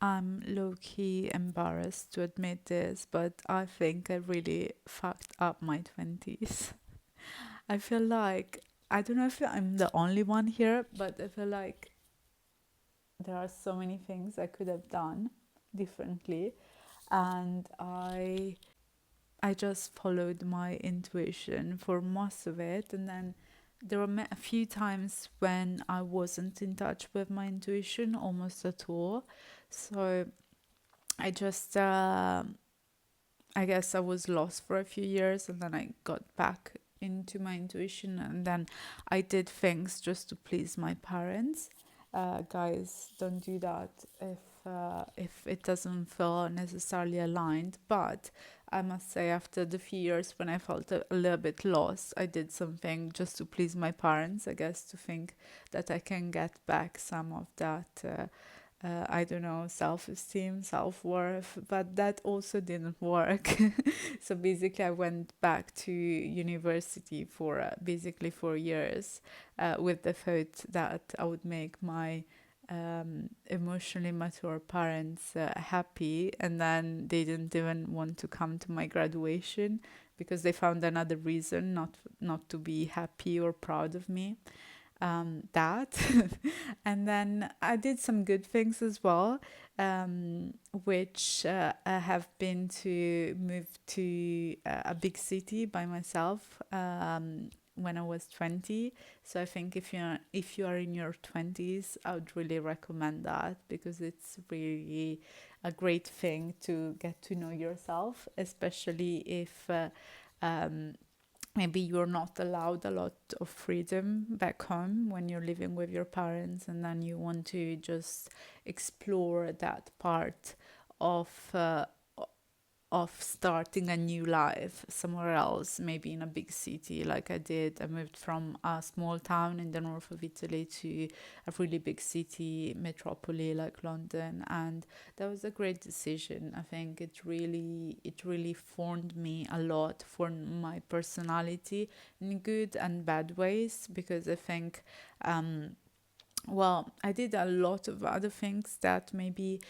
I'm low-key embarrassed to admit this, but I think I really fucked up my 20s. I feel like, I don't know if I'm the only one here, but I feel like there are so many things I could have done differently, and I just followed my intuition for most of it, and then there were a few times when I wasn't in touch with my intuition almost at all. So I just, I guess I was lost for a few years, and then I got back into my intuition, and then I did things just to please my parents. Guys, don't do that if it doesn't feel necessarily aligned. But I must say, after the few years when I felt a little bit lost, I did something just to please my parents. I guess to think that I can get back some of that. I don't know, self-esteem, self-worth, but that also didn't work. So basically, I went back to university for basically 4 years with the thought that I would make my emotionally mature parents happy, and then they didn't even want to come to my graduation because they found another reason not to be happy or proud of me. That and then I did some good things as well, which I have been to move to a big city by myself when I was 20. So I think if you are in your 20s, I would really recommend that because it's really a great thing to get to know yourself, especially if um, maybe you're not allowed a lot of freedom back home when you're living with your parents, and then you want to just explore that part of of starting a new life somewhere else, maybe in a big city like I did. I moved from a small town in the north of Italy to a really big city, metropole like London, and that was a great decision. I think it really formed me a lot for my personality in good and bad ways, because I think well, I did a lot of other things that maybe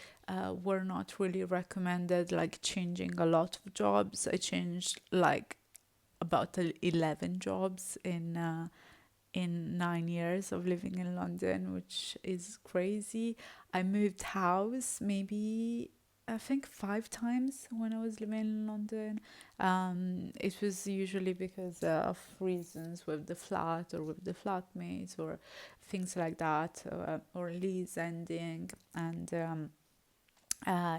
were not really recommended, like changing a lot of jobs. I changed like about 11 jobs in 9 years of living in London, which is crazy. I moved house maybe I think 5 times when I was living in London. It was usually because of reasons with the flat or with the flatmates or things like that, or lease ending. And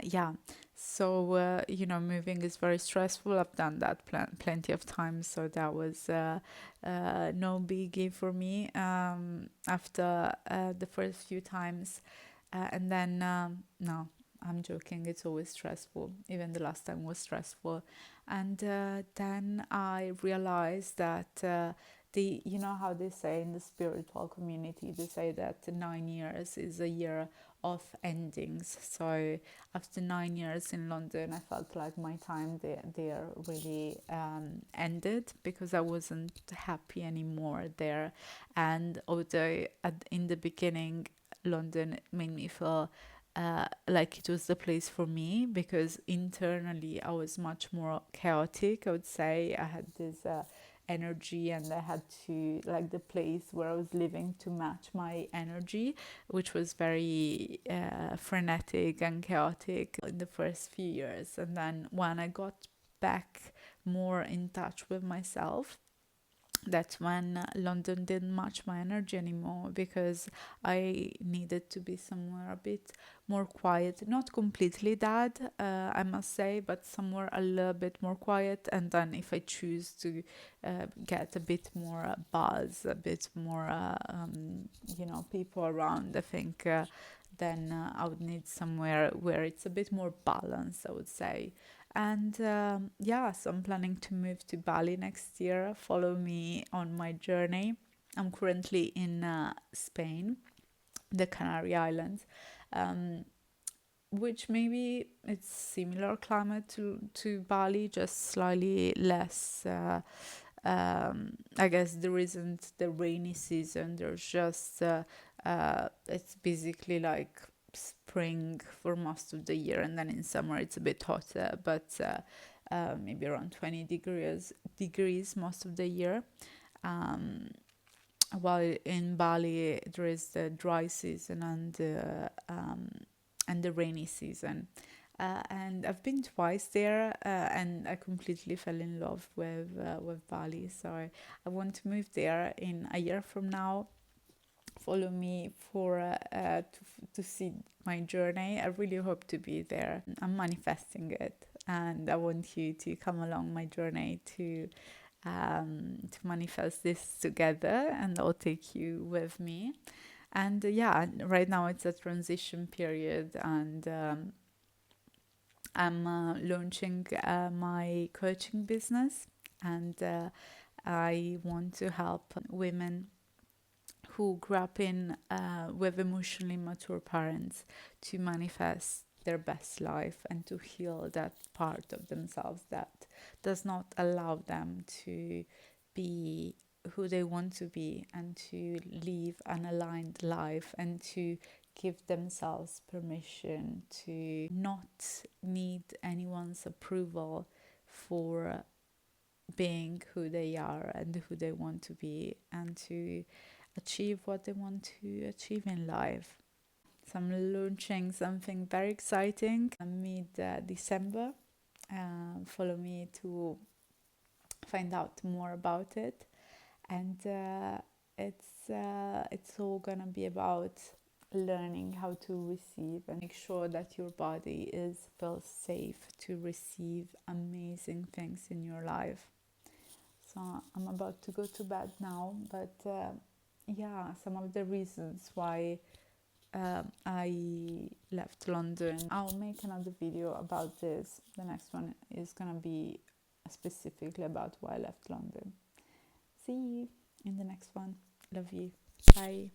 yeah, so moving is very stressful. I've done that plenty of times, so that was no biggie for me after the first few times. And then no, I'm joking, it's always stressful. Even the last time was stressful. And then I realized that you know how they say in the spiritual community, they say that 9 years is a year of endings. So after 9 years in London, I felt like my time there really ended, because I wasn't happy anymore there. And although in the beginning, London made me feel like it was the place for me, because internally I was much more chaotic, I would say. I had this energy, and I had to, like, the place where I was living to match my energy, which was very frenetic and chaotic in the first few years. And then when I got back more in touch with myself, that's when London didn't match my energy anymore, because I needed to be somewhere a bit more quiet. Not completely dead, I must say, but somewhere a little bit more quiet. And then if I choose to get a bit more buzz, a bit more, people around, I think then I would need somewhere where it's a bit more balanced, I would say. And yeah, so I'm planning to move to Bali next year. Follow me on my journey. I'm currently in Spain, the Canary Islands, um, which maybe it's similar climate to Bali, just slightly less. I guess there isn't the rainy season. There's just it's basically like spring for most of the year, and then in summer it's a bit hotter, but maybe around 20 degrees most of the year. Um, while in Bali there is the dry season and the rainy season. And I've been twice there, and I completely fell in love with Bali. So I want to move there in a year from now. Follow me for to see my journey. I really hope to be there. I'm manifesting it, and I want you to come along my journey to manifest this together, and I'll take you with me. And yeah, right now it's a transition period, and I'm launching my coaching business, and I want to help women who grew up in with emotionally mature parents to manifest their best life and to heal that part of themselves that does not allow them to be who they want to be and to live an aligned life and to give themselves permission to not need anyone's approval for being who they are and who they want to be, and to achieve what they want to achieve in life. So I'm launching something very exciting mid December. Follow me to find out more about it. And it's all gonna be about learning how to receive and make sure that your body feels safe to receive amazing things in your life. So I'm about to go to bed now, but yeah, some of the reasons why I left London. I'll make another video about this. The next one is gonna be specifically about why I left London. See you in the next one. Love you. Bye.